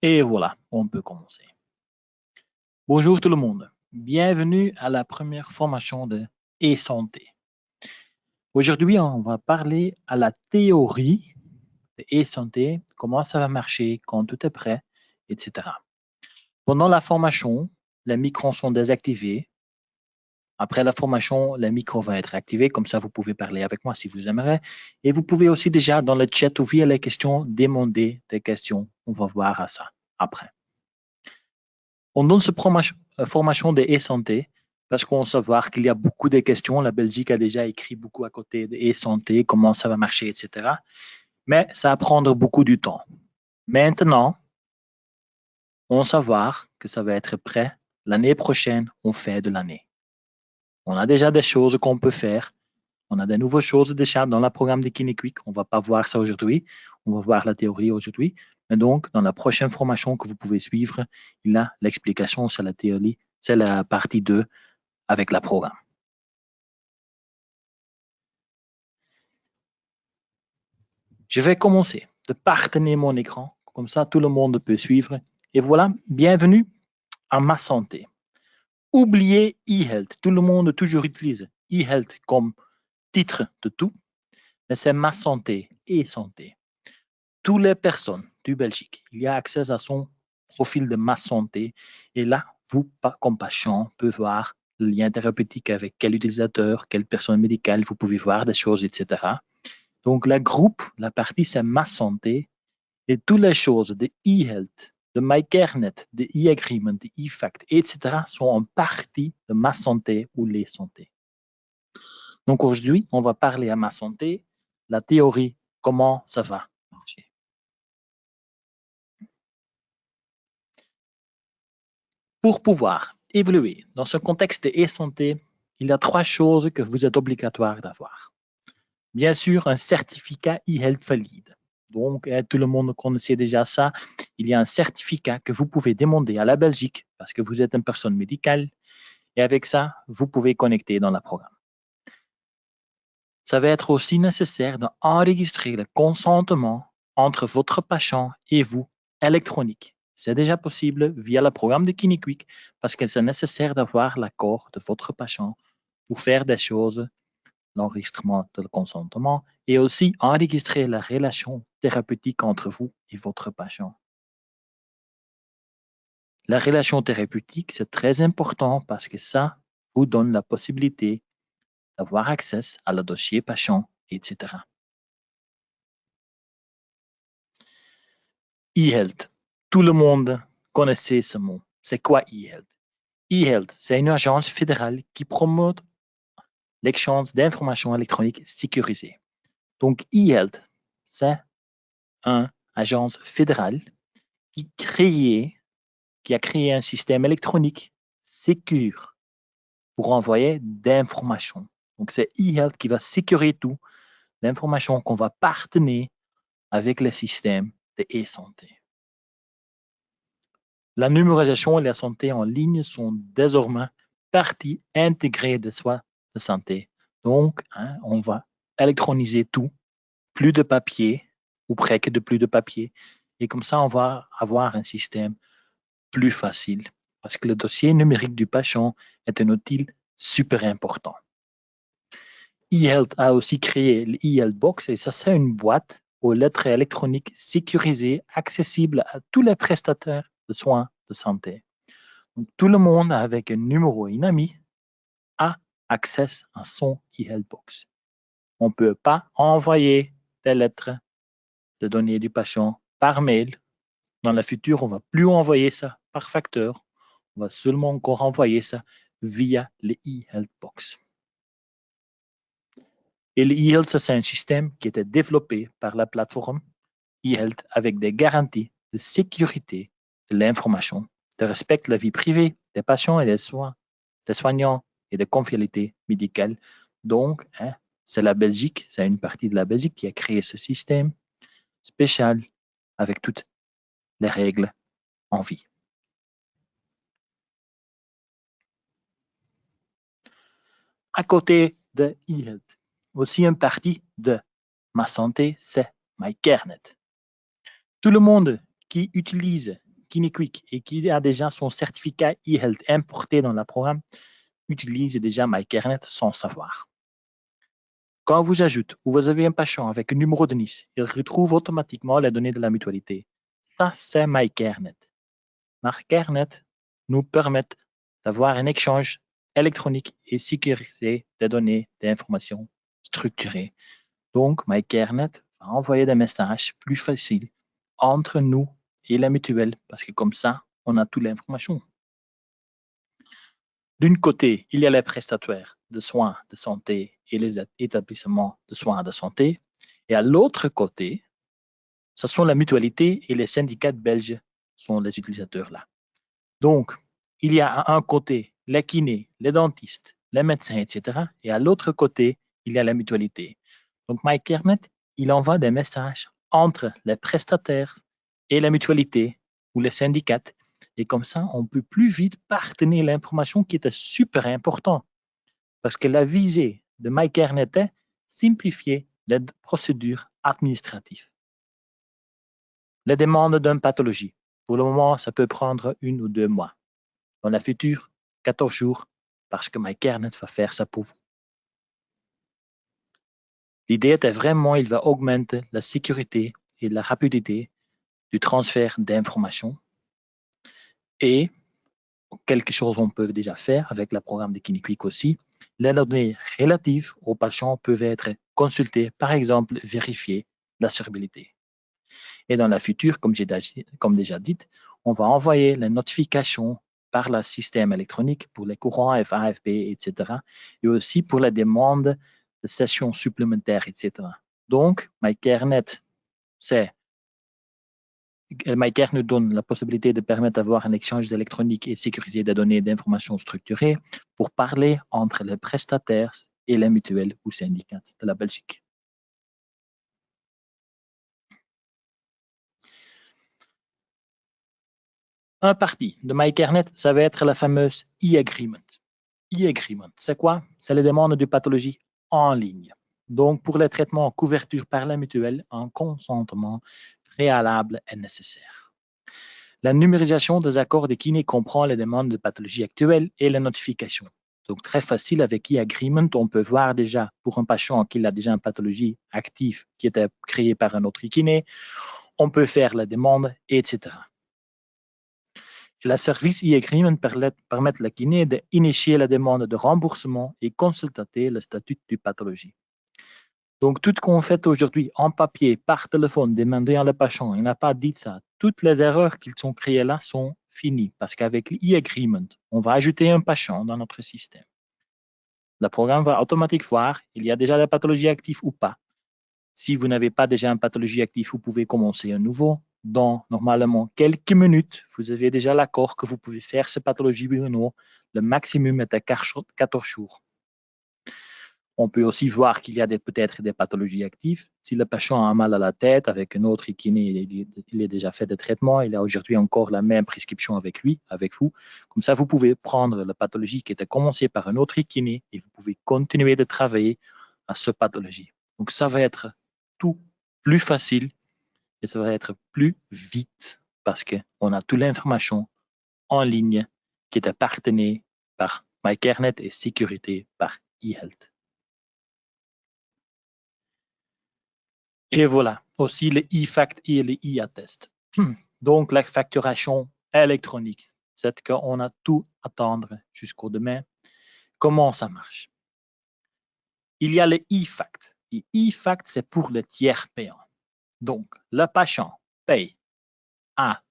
Et voilà, on peut commencer. Bonjour tout le monde. Bienvenue à la première formation de e-santé. Aujourd'hui, on va parler à la théorie de e-santé, comment ça va marcher quand tout est prêt, etc. Pendant la formation, les micros sont désactivés. Après la formation, les micros vont être activés. Comme ça, vous pouvez parler avec moi si vous aimeriez. Et vous pouvez aussi déjà dans le chat ou via les questions demander des questions. On va voir à ça après. On donne cette formation de e-santé parce qu'on sait voir qu'il y a beaucoup de questions. La Belgique a déjà écrit beaucoup à côté de e-santé, comment ça va marcher, etc. Mais ça va prendre beaucoup de temps. Maintenant, on sait voir que ça va être prêt l'année prochaine, en fin de l'année. On a déjà des choses qu'on peut faire. On a de nouvelles choses déjà dans le programme de KineQuick. On ne va pas voir ça aujourd'hui. On va voir la théorie aujourd'hui. Mais donc, dans la prochaine formation que vous pouvez suivre, il y a l'explication sur la théorie. C'est la partie 2 avec le programme. Je vais commencer de partager mon écran. Comme ça, tout le monde peut suivre. Et voilà, bienvenue à Ma Santé. Oubliez e-health. Tout le monde toujours utilise e-health comme titre de tout. Mais c'est Ma Santé et Santé. Toutes les personnes du Belgique, il y a accès à son profil de Ma Santé. Et là, vous, comme patient, pouvez voir le lien thérapeutique avec quel utilisateur, quelle personne médicale, vous pouvez voir des choses, etc. Donc, le groupe, la partie, c'est Ma Santé. Et toutes les choses de e-health, de MyCareNet, de e-agreement, de e-fact, etc. sont en partie de Ma Santé ou les santé. Donc, aujourd'hui, on va parler à Ma Santé, la théorie, comment ça va marcher. Pour pouvoir évoluer dans ce contexte de e-santé, il y a 3 choses que vous êtes obligatoire d'avoir. Bien sûr, un certificat e-health valide. Donc, tout le monde connaissait déjà ça. Il y a un certificat que vous pouvez demander à la Belgique parce que vous êtes une personne médicale. Et avec ça, vous pouvez connecter dans le programme. Ça va être aussi nécessaire d'enregistrer le consentement entre votre patient et vous électronique. C'est déjà possible via le programme de KineQuick parce que c'est nécessaire d'avoir l'accord de votre patient pour faire des choses, l'enregistrement de consentement et aussi enregistrer la relation thérapeutique entre vous et votre patient. La relation thérapeutique, c'est très important parce que ça vous donne la possibilité d'avoir accès à le dossier patient, etc. E-health. Tout le monde connaissait ce mot. C'est quoi e-health? E-health, c'est une agence fédérale qui promeut l'échange d'informations électroniques sécurisées. Donc, e-health, c'est une agence fédérale qui a créé un système électronique sécure pour envoyer d'informations. Donc, c'est e-health qui va sécuriser tout l'information qu'on va partager avec le système de e-santé. La numérisation et la santé en ligne sont désormais partie intégrée des soins de santé. Donc, on va électroniser tout, plus de papier, ou presque de plus de papier. Et comme ça, on va avoir un système plus facile. Parce que le dossier numérique du patient est un outil super important. e-health a aussi créé l'e-health box et ça c'est une boîte aux lettres électroniques sécurisées, accessible à tous les prestataires de soins de santé. Donc, tout le monde avec un numéro et un ami a accès à son e-health box. On ne peut pas envoyer des lettres de données du patient par mail. Dans le futur, on ne va plus envoyer ça par facteur. On va seulement encore envoyer ça via le e-health box. Et le e-health, c'est un système qui était développé par la plateforme e-health avec des garanties de sécurité de l'information, de respect de la vie privée des patients et des soignants et de confiabilité médicale. Donc, c'est la Belgique, c'est une partie de la Belgique qui a créé ce système spécial avec toutes les règles en vie. À côté de e-health, aussi une partie de Ma Santé, c'est MyCareNet. Tout le monde qui utilise KineQuick et qui a déjà son certificat eHealth importé dans le programme utilise déjà MyCareNet sans savoir. Quand vous ajoutez ou vous avez un patient avec un numéro de NIS, il retrouve automatiquement les données de la mutualité. Ça, c'est MyCareNet. MyCareNet nous permet d'avoir un échange électronique et sécurisé des données d'informations structurées. Donc, MyCareNet va envoyer des messages plus faciles entre nous et la mutuelle parce que comme ça, on a toute l'information. D'un côté, il y a les prestataires de soins de santé et les établissements de soins de santé. Et à l'autre côté, ce sont la mutualité et les syndicats belges sont les utilisateurs là. Donc, il y a à un côté les kinés, les dentistes, les médecins, etc. Et à l'autre côté, il y a la mutualité. Donc, MyCareNet, il envoie des messages entre les prestataires et la mutualité ou les syndicats. Et comme ça, on peut plus vite partager l'information qui était super important. Parce que la visée de MyCareNet est simplifier les procédures administratives. Les demandes d'une pathologie. Pour le moment, ça peut prendre 1 ou 2 mois. Dans la future, 14 jours, parce que MyCareNet va faire ça pour vous. L'idée était vraiment, il va augmenter la sécurité et la rapidité du transfert d'informations. Et quelque chose qu'on peut déjà faire avec le programme de KineQuick aussi, les données relatives aux patients peuvent être consultées, par exemple, vérifier l'assurabilité. Et dans la future, comme déjà dit, on va envoyer les notifications par le système électronique pour les courants FAFP, etc. Et aussi pour la demande de sessions supplémentaires, etc. Donc, MyCareNet, MyCare nous donne la possibilité de permettre d'avoir un échange électronique et sécurisé des données d'informations structurées pour parler entre les prestataires et les mutuelles ou syndicats de la Belgique. Un parti de MyCareNet, ça va être la fameuse e-agreement. E-agreement, c'est quoi? C'est les demandes de pathologie en ligne. Donc, pour les traitements en couverture par la mutuelle, un consentement préalable est nécessaire. La numérisation des accords de kiné comprend les demandes de pathologie actuelles et les notifications. Donc, très facile avec e-agreement, on peut voir déjà pour un patient qui a déjà une pathologie active qui était créée par un autre kiné, on peut faire la demande, etc. Le service e-agreement permet à la kiné d'initier la demande de remboursement et consulter le statut de pathologie. Donc, tout ce qu'on fait aujourd'hui en papier, par téléphone, demander à le patient, il n'a pas dit ça. Toutes les erreurs qu'ils ont créées là sont finies parce qu'avec l'e-agreement, on va ajouter un patient dans notre système. Le programme va automatiquement voir il y a déjà des pathologies actives ou pas. Si vous n'avez pas déjà une pathologie active, vous pouvez commencer un nouveau. Dans normalement quelques minutes, vous avez déjà l'accord que vous pouvez faire cette pathologie Bruno. Le maximum est à 14 jours. On peut aussi voir qu'il y a peut-être des pathologies actives. Si le patient a mal à la tête avec un autre kiné, il a déjà fait des traitements, il a aujourd'hui encore la même prescription avec lui, avec vous. Comme ça, vous pouvez prendre la pathologie qui était commencée par un autre kiné et vous pouvez continuer de travailler à cette pathologie. Donc, ça va être tout plus facile et ça va être plus vite parce qu'on a toute l'information en ligne qui est appartenue par MyCareNet et sécurité par eHealth. Et voilà, aussi les e-fact et les e-attest. Donc, la facturation électronique, c'est qu'on a tout à attendre jusqu'au demain. Comment ça marche? Il y a les e-fact. Les e-fact, c'est pour le tiers payant. Donc, le patient paye à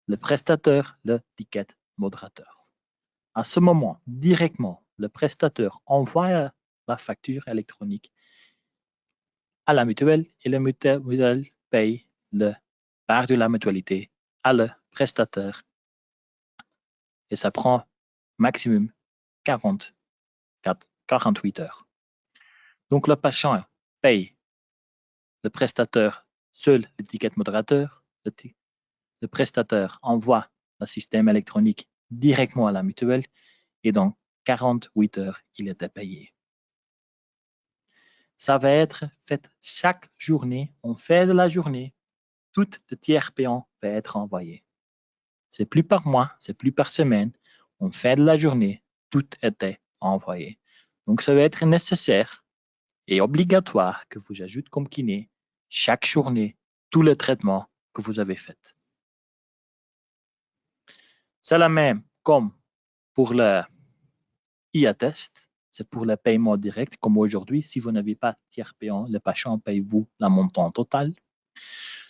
le prestataire le ticket modérateur. À ce moment, directement, le prestataire envoie la facture électronique à la mutuelle et la mutuelle paye le part de la mutualité à le prestataire. Et ça prend maximum 48 heures. Donc, le patient paye le prestataire seul l'étiquette modérateur. Le prestataire envoie le système électronique directement à la mutuelle et dans 48 heures, il était payé. Ça va être fait chaque journée. On fait de la journée. Tout le tiers payant va être envoyé. C'est plus par mois, c'est plus par semaine. En fin de la journée, tout était envoyé. Donc, ça va être nécessaire et obligatoire que vous ajoutez comme kiné chaque journée tous les traitements que vous avez faits. C'est la même comme pour le IA-test, c'est pour le paiement direct, comme aujourd'hui, si vous n'avez pas tiers payant, le patient paye vous la montant total.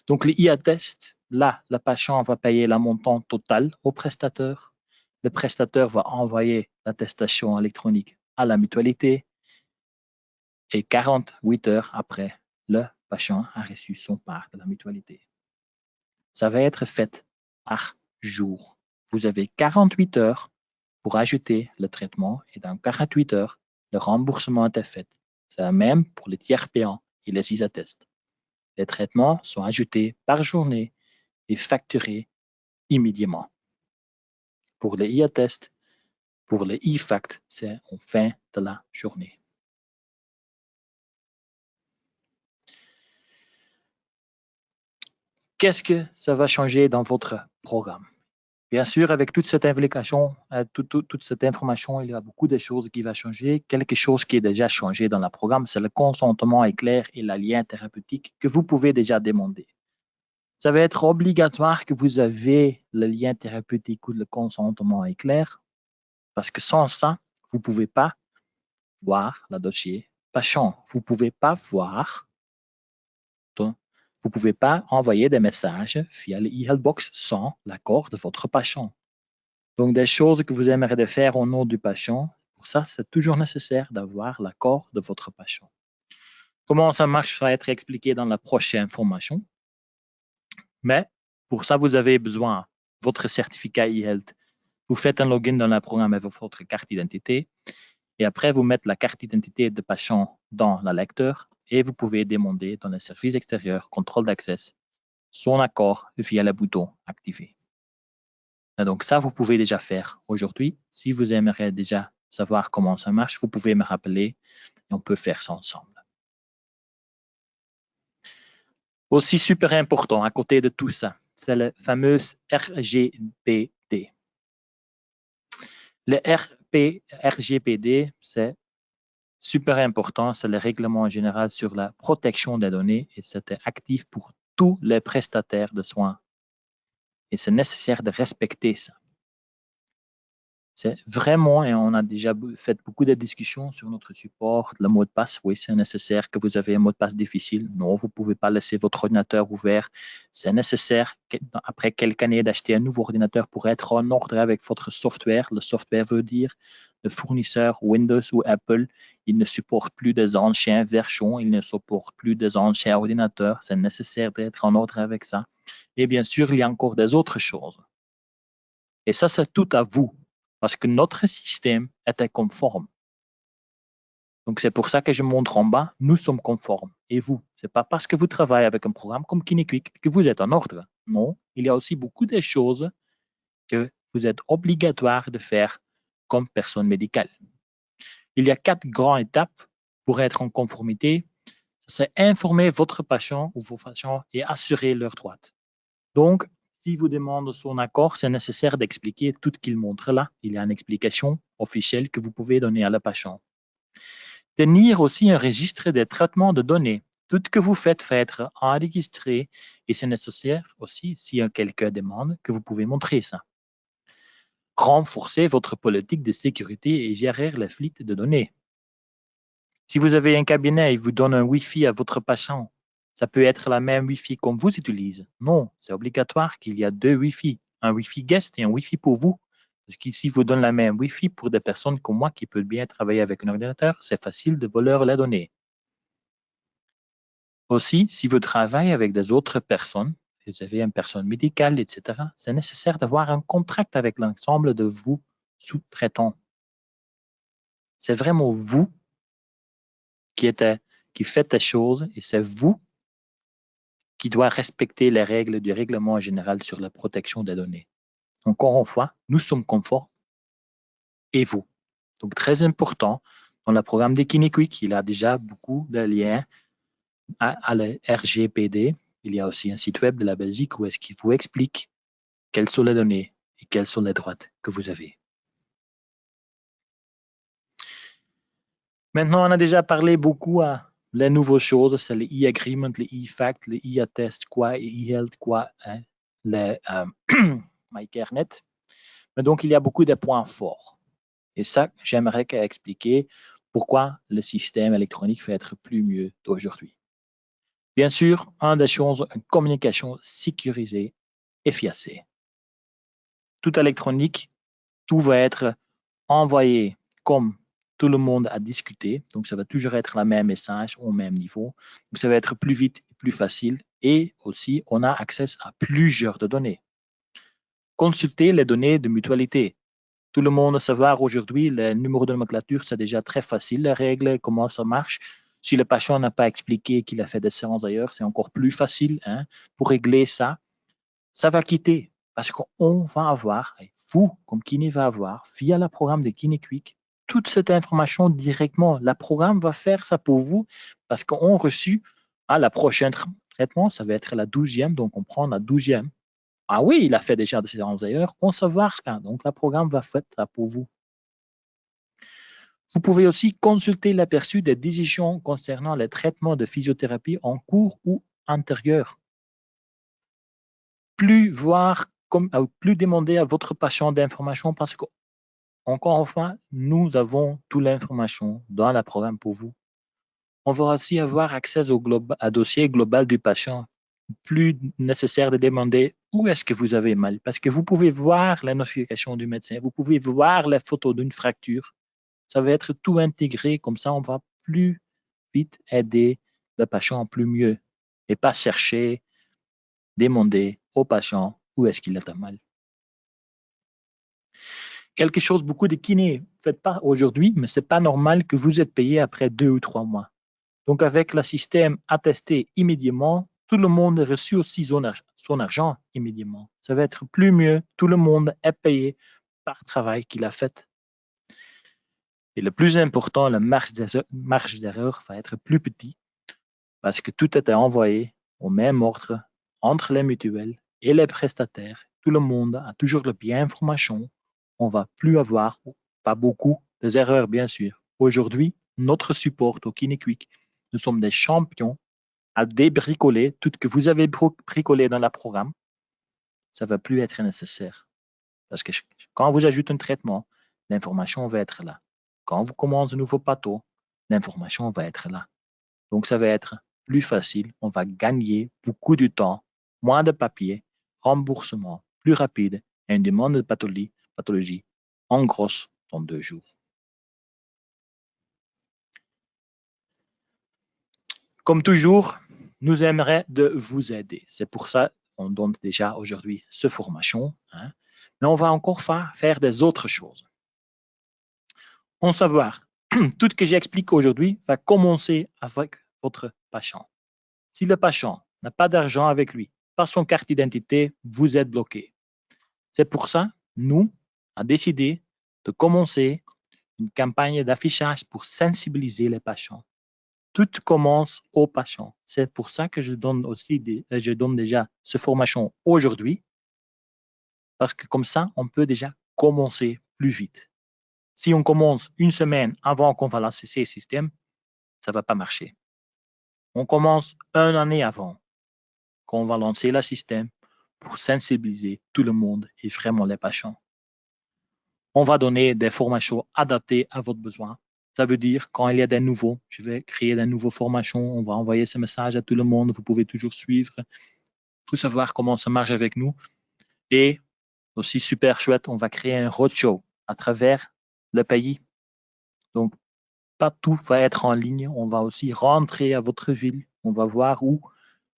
Donc, le IA-test, là, le patient va payer la montant total au prestataire. Le prestataire va envoyer l'attestation électronique à la mutualité et 48 heures après, le patient a reçu son part de la mutualité. Ça va être fait par jour. Vous avez 48 heures pour ajouter le traitement et dans 48 heures, le remboursement est fait. C'est la même pour les tiers payants et les IA-tests. Les traitements sont ajoutés par journée et facturés immédiatement. Pour les IA-tests, pour les e-fact, c'est en fin de la journée. Qu'est-ce que ça va changer dans votre programme? Bien sûr, avec toute cette implication, toute cette information, il y a beaucoup de choses qui vont changer. Quelque chose qui est déjà changé dans le programme, c'est le consentement éclair et le lien thérapeutique que vous pouvez déjà demander. Ça va être obligatoire que vous avez le lien thérapeutique ou le consentement éclair, parce que sans ça, vous ne pouvez pas voir le dossier patient. Vous ne pouvez pas voir, vous ne pouvez pas envoyer des messages via le e-healthbox sans l'accord de votre patient. Donc, des choses que vous aimeriez faire au nom du patient, pour ça, c'est toujours nécessaire d'avoir l'accord de votre patient. Comment ça marche va être expliqué dans la prochaine formation. Mais pour ça, vous avez besoin de votre certificat e-health. Vous faites un login dans le programme avec votre carte d'identité et après, vous mettez la carte d'identité de patient dans le lecteur et vous pouvez demander dans le service extérieur, contrôle d'accès, son accord via le bouton activer. Et donc ça, vous pouvez déjà faire aujourd'hui. Si vous aimeriez déjà savoir comment ça marche, vous pouvez me rappeler et on peut faire ça ensemble. Aussi super important à côté de tout ça, c'est le fameux RGPD. Le RGPD, c'est super important, c'est le règlement général sur la protection des données et c'est actif pour tous les prestataires de soins. Et c'est nécessaire de respecter ça. C'est vraiment, et on a déjà fait beaucoup de discussions sur notre support, le mot de passe. Oui, c'est nécessaire que vous avez un mot de passe difficile. Non, vous ne pouvez pas laisser votre ordinateur ouvert. C'est nécessaire, après quelques années, d'acheter un nouveau ordinateur pour être en ordre avec votre software. Le software veut dire le fournisseur Windows ou Apple. Il ne supporte plus des anciennes versions, il ne supporte plus des anciens ordinateurs. C'est nécessaire d'être en ordre avec ça. Et bien sûr, il y a encore des autres choses. Et ça, c'est tout à vous. Parce que notre système était conforme. Donc, c'est pour ça que je montre en bas, nous sommes conformes. Et vous, ce n'est pas parce que vous travaillez avec un programme comme KineQuick que vous êtes en ordre. Non, il y a aussi beaucoup de choses que vous êtes obligatoire de faire comme personne médicale. Il y a 4 grandes étapes pour être en conformité. C'est informer votre patient ou vos patients et assurer leurs droits. Donc, si vous demandez son accord, c'est nécessaire d'expliquer tout ce qu'il montre là. Il y a une explication officielle que vous pouvez donner à la patient. Tenir aussi un registre des traitements de données. Tout ce que vous faites va être enregistré et c'est nécessaire aussi, si quelqu'un demande, que vous pouvez montrer ça. Renforcer votre politique de sécurité et gérer la flûte de données. Si vous avez un cabinet et vous donne un Wi-Fi à votre patient, ça peut être la même Wi-Fi comme vous utilisez. Non, c'est obligatoire qu'il y a 2 Wi-Fi, un Wi-Fi guest et un Wi-Fi pour vous. Parce qu'ici, vous donne la même Wi-Fi pour des personnes comme moi qui peuvent bien travailler avec un ordinateur, c'est facile de voler les données. Aussi, si vous travaillez avec des autres personnes, vous avez une personne médicale, etc., c'est nécessaire d'avoir un contrat avec l'ensemble de vous sous-traitants. C'est vraiment vous qui faites les choses et c'est vous qui doit respecter les règles du règlement général sur la protection des données. Encore une fois, nous sommes conformes et vous. Donc, très important, dans le programme de KineQuick, il y a déjà beaucoup de liens à la RGPD. Il y a aussi un site web de la Belgique où est-ce qu'il vous explique quelles sont les données et quels sont les droits que vous avez. Maintenant, on a déjà parlé beaucoup à les nouvelles choses, c'est les e-agreement, les e-fact, les e-attest, quoi, et e-health, quoi, hein, les MyCareNet. Mais donc, il y a beaucoup de points forts. Et ça, j'aimerais expliquer pourquoi le système électronique va être plus mieux d'aujourd'hui. Bien sûr, une des choses, une communication sécurisée, efficace. Tout électronique, tout va être envoyé comme tout le monde a discuté. Donc, ça va toujours être le même message au même niveau. Donc, ça va être plus vite et plus facile. Et aussi, on a accès à plusieurs données. Consultez les données de mutualité. Tout le monde savoir aujourd'hui, le numéro de nomenclature, c'est déjà très facile, les règles, comment ça marche. Si le patient n'a pas expliqué qu'il a fait des séances ailleurs, c'est encore plus facile pour régler ça. Ça va quitter parce qu'on va avoir, et vous, comme kiné, va avoir, via le programme de KinéQuick, toute cette information directement. Le programme va faire ça pour vous parce qu'on a reçu la prochaine traitement, ça va être la 12e, donc on prend la 12e. Ah oui, il a fait déjà des séances ailleurs, on sait voir ça. Donc, le programme va faire ça pour vous. Vous pouvez aussi consulter l'aperçu des décisions concernant les traitements de physiothérapie en cours ou antérieur. Plus demander à votre patient d'informations parce que, encore une fois, nous avons toute l'information dans le programme pour vous. On va aussi avoir accès au dossier global du patient. Plus nécessaire de demander où est-ce que vous avez mal, parce que vous pouvez voir la notification du médecin, vous pouvez voir les photos d'une fracture. Ça va être tout intégré, comme ça on va plus vite aider le patient plus mieux et pas chercher, demander au patient où est-ce qu'il a mal. Quelque chose beaucoup de kinés ne faites pas aujourd'hui, mais c'est pas normal que vous êtes payé après 2 ou 3 mois. Donc avec le système attesté immédiatement, tout le monde a reçu aussi son argent immédiatement. Ça va être plus mieux, tout le monde est payé par le travail qu'il a fait. Et le plus important, la marge d'erreur va être plus petit parce que tout est envoyé au même ordre entre les mutuelles et les prestataires. Tout le monde a toujours la bien information. On ne va plus avoir, pas beaucoup, des erreurs bien sûr. Aujourd'hui, notre support au KinéQuick, nous sommes des champions à débricoler tout ce que vous avez bricolé dans le programme. Ça ne va plus être nécessaire. Parce que quand vous ajoutez un traitement, l'information va être là. Quand vous commencez un nouveau pâteau, l'information va être là. Donc, ça va être plus facile. On va gagner beaucoup de temps, moins de papier, remboursement plus rapide et une demande de pathologie en grosse dans 2 jours. Comme toujours, nous aimerions de vous aider. C'est pour ça qu'on donne déjà aujourd'hui cette formation. Mais on va encore faire des autres choses. En savoir, tout ce que j'explique aujourd'hui va commencer avec votre patient. Si le patient n'a pas d'argent avec lui, pas son carte d'identité, vous êtes bloqué. C'est pour ça, nous, avons décidé de commencer une campagne d'affichage pour sensibiliser les patients. Tout commence aux patients. C'est pour ça que je donne déjà cette formation aujourd'hui, parce que comme ça, on peut déjà commencer plus vite. Si on commence une semaine avant qu'on va lancer ces systèmes, ça ne va pas marcher. On commence une année avant qu'on va lancer le système pour sensibiliser tout le monde et vraiment les patients. On va donner des formations adaptées à votre besoin. Ça veut dire quand il y a des nouveaux, je vais créer des nouvelles formations, on va envoyer ce message à tout le monde, vous pouvez toujours suivre, pour savoir comment ça marche avec nous. Et aussi super chouette, on va créer un roadshow à travers le pays. Donc, pas tout va être en ligne, on va aussi rentrer à votre ville, on va voir où,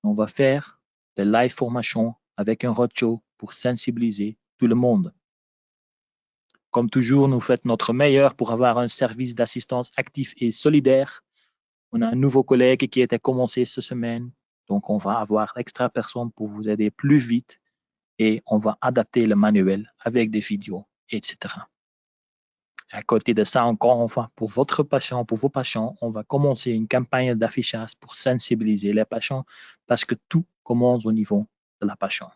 on va faire des live formations avec un roadshow pour sensibiliser tout le monde. Comme toujours, nous faisons notre meilleur pour avoir un service d'assistance actif et solidaire. On a un nouveau collègue qui était commencé cette semaine, donc on va avoir extra personnes pour vous aider plus vite et on va adapter le manuel avec des vidéos, etc. À côté de ça, encore une fois, pour votre patient, pour vos patients, on va commencer une campagne d'affichage pour sensibiliser les patients parce que tout commence au niveau de la patient.